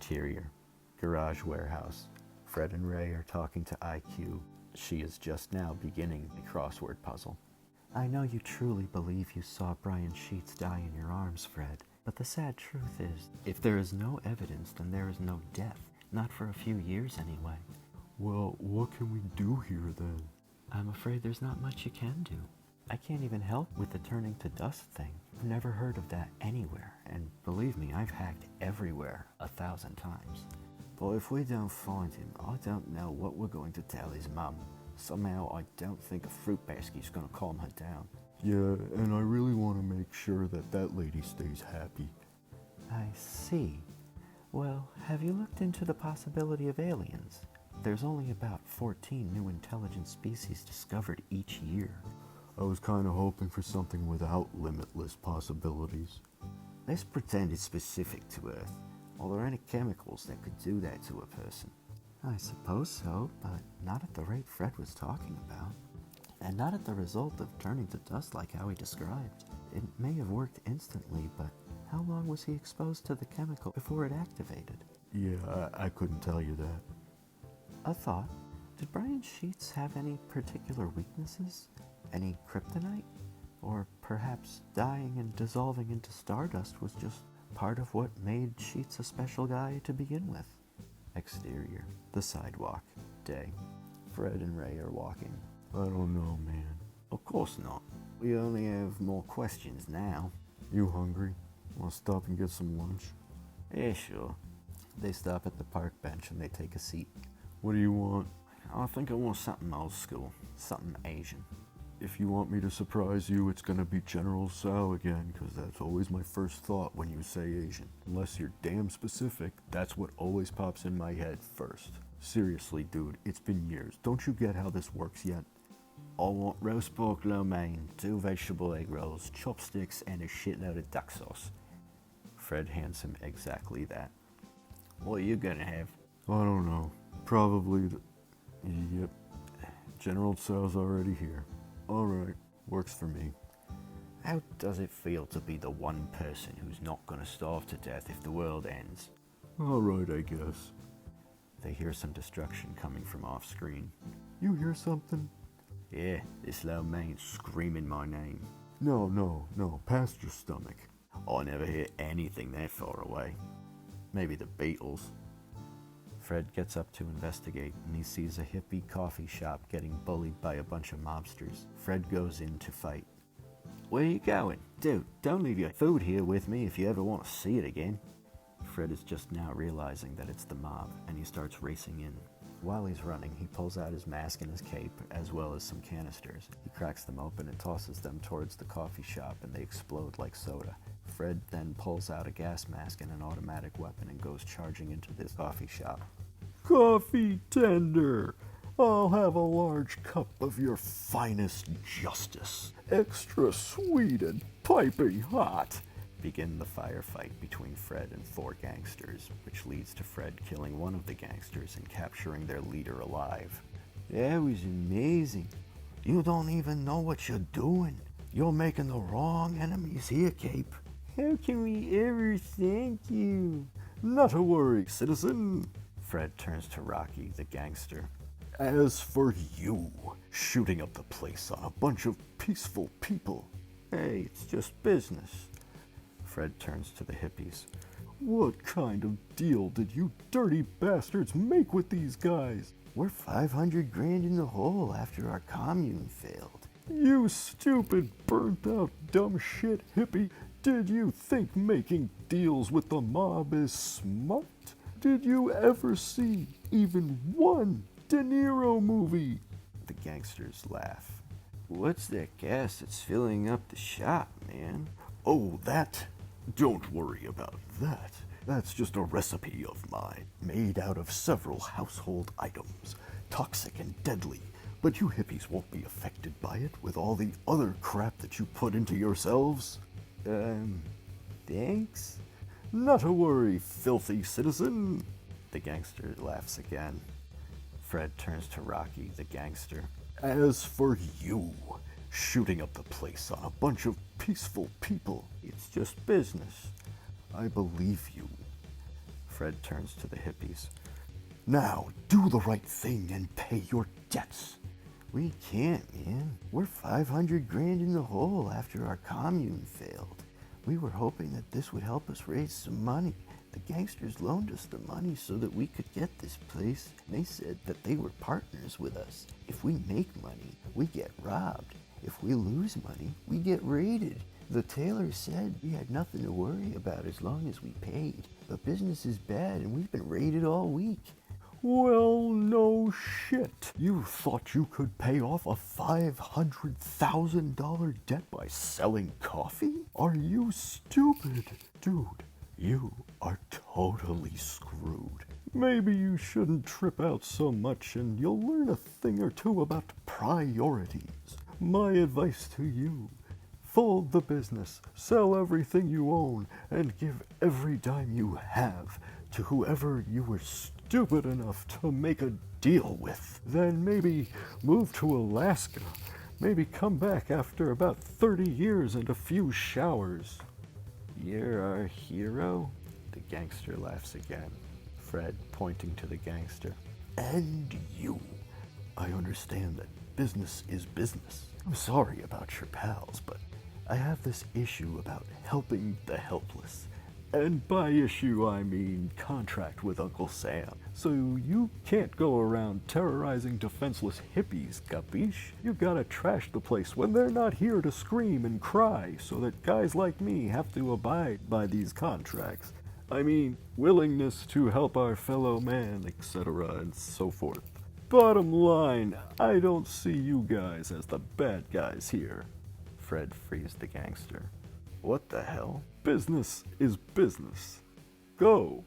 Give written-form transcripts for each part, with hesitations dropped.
Interior, garage warehouse. Fred and Ray are talking to IQ. She is just now beginning the crossword puzzle. I know you truly believe you saw Brian Sheets die in your arms, Fred, but the sad truth is, if there is no evidence, then there is no death. Not for a few years, anyway. Well, what can we do here, then? I'm afraid there's not much you can do. I can't even help with the turning to dust thing. I've never heard of that anywhere, and believe me, I've hacked everywhere 1,000 times. But if we don't find him, I don't know what we're going to tell his mum. Somehow, I don't think a fruit basket's gonna calm her down. Yeah, and I really want to make sure that that lady stays happy. I see. Well, have you looked into the possibility of aliens? There's only about 14 new intelligent species discovered each year. I was kind of hoping for something without limitless possibilities. Let's pretend it's specific to Earth. Are there any chemicals that could do that to a person? I suppose so, but not at the rate Fred was talking about. And not at the result of turning to dust like how he described. It may have worked instantly, but how long was he exposed to the chemical before it activated? Yeah, I couldn't tell you that. A thought. Did Brian Sheets have any particular weaknesses? Any kryptonite? Or perhaps dying and dissolving into stardust was just part of what made Sheets a special guy to begin with? Exterior. The sidewalk. Day. Fred and Ray are walking. I don't know, man. Of course not. We only have more questions now. You hungry? Want to stop and get some lunch? Yeah, sure. They stop at the park bench and they take a seat. What do you want? I think I want something old school. Something Asian. If you want me to surprise you, it's gonna be General Tso again, because that's always my first thought when you say Asian. Unless you're damn specific, that's what always pops in my head first. Seriously, dude, it's been years. Don't you get how this works yet? I want roast pork lo mein, 2 vegetable egg rolls, chopsticks, and a shitload of duck sauce. Fred hands him exactly that. What are you gonna have? I don't know. Probably Yep. General Tso's already here. Alright, works for me. How does it feel to be the one person who's not gonna starve to death if the world ends? Alright, I guess. They hear some destruction coming from off-screen. You hear something? Yeah, this lo main's screaming my name. No, past your stomach. I never hear anything that far away. Maybe the Beatles. Fred gets up to investigate, and he sees a hippie coffee shop getting bullied by a bunch of mobsters. Fred goes in to fight. Where are you going? Dude, don't leave your food here with me if you ever want to see it again. Fred is just now realizing that it's the mob, and he starts racing in. While he's running, he pulls out his mask and his cape, as well as some canisters. He cracks them open and tosses them towards the coffee shop, and they explode like soda. Fred then pulls out a gas mask and an automatic weapon and goes charging into this coffee shop. Coffee tender! I'll have a large cup of your finest justice. Extra sweet and piping hot. Begin the firefight between Fred and 4 gangsters, which leads to Fred killing one of the gangsters and capturing their leader alive. That was amazing. You don't even know what you're doing. You're making the wrong enemies here, Cape. How can we ever thank you? Not to worry, citizen. Fred turns to Rocky, the gangster. As for you, shooting up the place on a bunch of peaceful people. Hey, it's just business. Fred turns to the hippies. What kind of deal did you dirty bastards make with these guys? We're 500 grand in the hole after our commune failed. You stupid, burnt-out, dumb shit hippie. Did you think making deals with the mob is smart? Did you ever see even one De Niro movie? The gangsters laugh. What's that gas that's filling up the shop, man? Oh, that? Don't worry about that. That's just a recipe of mine, made out of several household items, toxic and deadly. But you hippies won't be affected by it with all the other crap that you put into yourselves. Thanks? Not to worry, filthy citizen. The gangster laughs again. Fred turns to Rocky, the gangster. As for you, shooting up the place on a bunch of peaceful people, it's just business. I believe you. Fred turns to the hippies. Now, do the right thing and pay your debts. We can't, man. We're 500 grand in the hole after our commune failed. We were hoping that this would help us raise some money. The gangsters loaned us the money so that we could get this place. They said that they were partners with us. If we make money, we get robbed. If we lose money, we get raided. The tailor said we had nothing to worry about as long as we paid. But business is bad and we've been raided all week. Well, no shit. You thought you could pay off a $500,000 debt by selling coffee? Are you stupid? Dude, you are totally screwed. Maybe you shouldn't trip out so much and you'll learn a thing or two about priorities. My advice to you: fold the business, sell everything you own, and give every dime you have to whoever you were stupid enough to make a deal with. Then maybe move to Alaska. Maybe come back after about 30 years and a few showers. You're our hero? The gangster laughs again. Fred pointing to the gangster. And you. I understand that business is business. I'm sorry about your pals, but I have this issue about helping the helpless. And by issue, I mean contract with Uncle Sam. So you can't go around terrorizing defenseless hippies, capiche? You gotta trash the place when they're not here to scream and cry so that guys like me have to abide by these contracts. I mean, willingness to help our fellow man, etc. and so forth. Bottom line, I don't see you guys as the bad guys here. Fred frees the gangster. What the hell? Business is business. Go.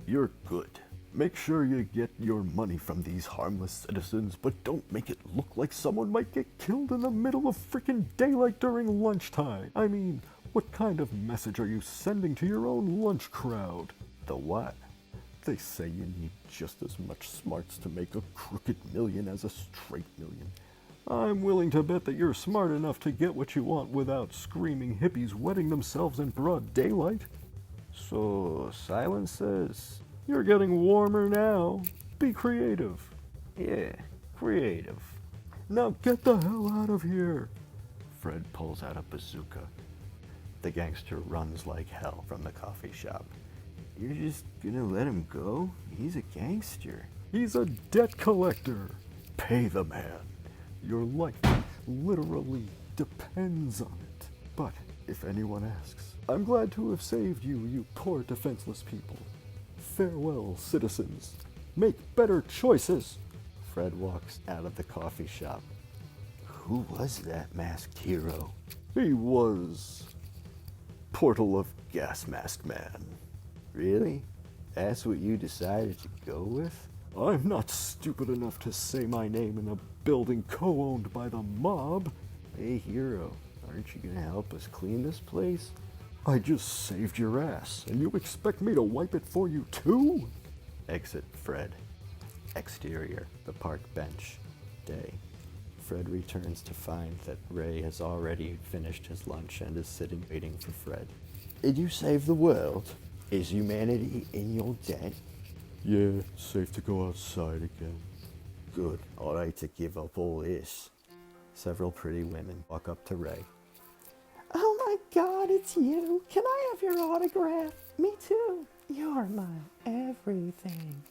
You're good. Make sure you get your money from these harmless citizens, but don't make it look like someone might get killed in the middle of freaking daylight during lunchtime. I mean, what kind of message are you sending to your own lunch crowd? The what? They say you need just as much smarts to make a crooked million as a straight million. I'm willing to bet that you're smart enough to get what you want without screaming hippies wetting themselves in broad daylight. So, silence says, you're getting warmer now. Be creative. Yeah, creative. Now get the hell out of here. Fred pulls out a bazooka. The gangster runs like hell from the coffee shop. You're just gonna let him go? He's a gangster. He's a debt collector. Pay the man. Your life literally depends on it. But if anyone asks, I'm glad to have saved you, you poor defenseless people. Farewell, citizens. Make better choices. Fred walks out of the coffee shop. Who was that masked hero? He was Portal of Gas Mask Man. Really? That's what you decided to go with? I'm not stupid enough to say my name in a building co-owned by the mob. Hey, hero, aren't you gonna help us clean this place? I just saved your ass, and you expect me to wipe it for you too? Exit Fred. Exterior, the park bench. Day. Fred returns to find that Ray has already finished his lunch and is sitting waiting for Fred. Did you save the world? Is humanity in your debt? Yeah, safe to go outside again. Good. All right to give up all this. Several pretty women walk up to Ray. Oh my God, it's you. Can I have your autograph? Me too. You're my everything.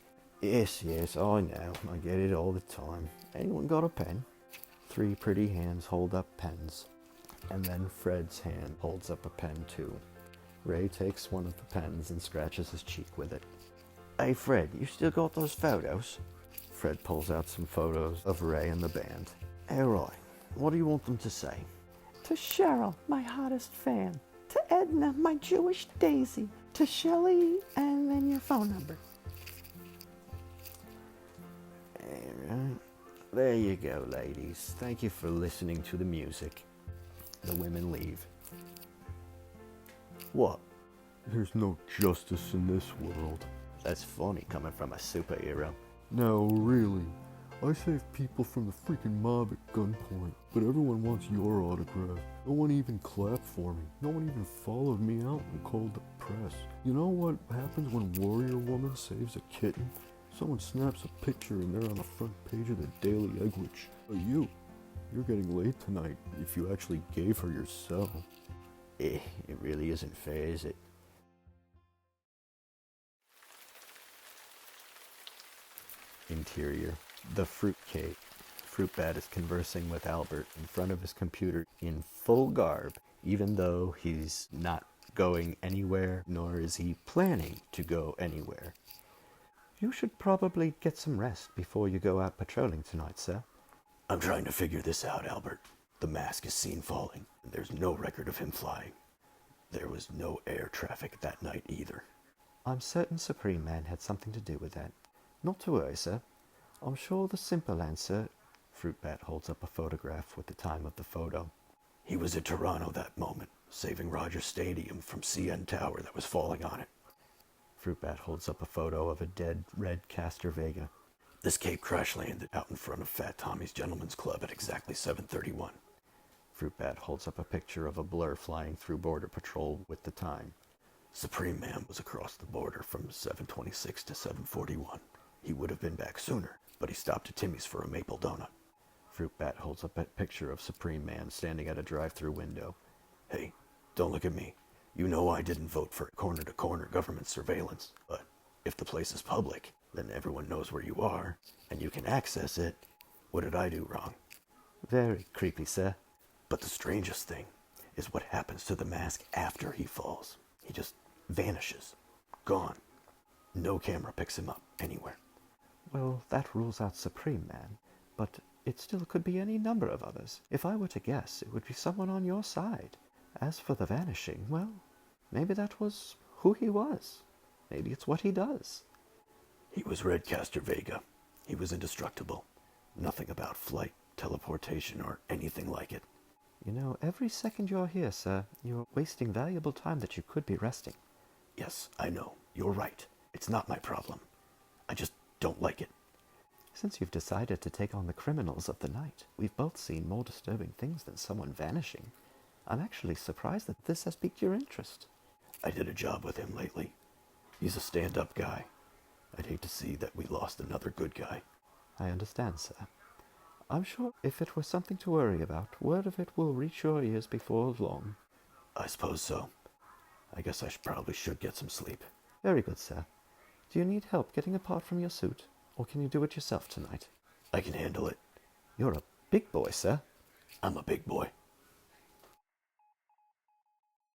Yes, I know. I get it all the time. Anyone got a pen? Three pretty hands hold up pens. And then Fred's hand holds up a pen too. Ray takes one of the pens and scratches his cheek with it. Hey Fred, you still got those photos? Fred pulls out some photos of Ray and the band. All right, what do you want them to say? To Cheryl, my hottest fan. To Edna, my Jewish daisy. To Shelley, and then your phone number. All right. There you go, ladies. Thank you for listening to the music. The women leave. What? There's no justice in this world. That's funny coming from a superhero. No, really. I saved people from the freaking mob at gunpoint, but everyone wants your autograph. No one even clapped for me. No one even followed me out and called the press. You know what happens when Warrior Woman saves a kitten? Someone snaps a picture and they're on the front page of the Daily Eggwich. But you're getting laid tonight if you actually gave her your cell. It really isn't fair, is it? Interior. The fruit cake. Fruitbat is conversing with Albert in front of his computer in full garb, even though he's not going anywhere, nor is he planning to go anywhere. You should probably get some rest before you go out patrolling tonight, sir. I'm trying to figure this out, Albert. The mask is seen falling, and there's no record of him flying. There was no air traffic that night either. I'm certain Supreme Man had something to do with that. Not to worry, sir. I'm sure the simple answer... Fruitbat holds up a photograph with the time of the photo. He was in Toronto that moment, saving Rogers Stadium from CN Tower that was falling on it. Fruitbat holds up a photo of a dead red Castor Vega. This Cape crash landed out in front of Fat Tommy's Gentleman's Club at exactly 7:31. Fruitbat holds up a picture of a blur flying through Border Patrol with the time. Supreme Man was across the border from 7:26 to 7:41. He would have been back sooner, but he stopped at Timmy's for a maple donut. Fruitbat holds up a picture of Supreme Man standing at a drive-through window. Hey, don't look at me. You know I didn't vote for corner-to-corner government surveillance, but if the place is public, then everyone knows where you are, and you can access it. What did I do wrong? Very creepy, sir. But the strangest thing is what happens to the mask after he falls. He just vanishes. Gone. No camera picks him up anywhere. Well, that rules out Supreme Man, but it still could be any number of others. If I were to guess, it would be someone on your side. As for the vanishing, well, maybe that was who he was. Maybe it's what he does. He was Red Castor Vega. He was indestructible. Nothing about flight, teleportation, or anything like it. You know, every second you're here, sir, you're wasting valuable time that you could be resting. Yes, I know. You're right. It's not my problem. I just don't like it. Since you've decided to take on the criminals of the night, we've both seen more disturbing things than someone vanishing. I'm actually surprised that this has piqued your interest. I did a job with him lately. He's a stand-up guy. I'd hate to see that we lost another good guy. I understand, sir. I'm sure if it were something to worry about, word of it will reach your ears before long. I suppose so. I guess I probably should get some sleep. Very good, sir. Do you need help getting apart from your suit, or can you do it yourself tonight? I can handle it. You're a big boy, sir. I'm a big boy.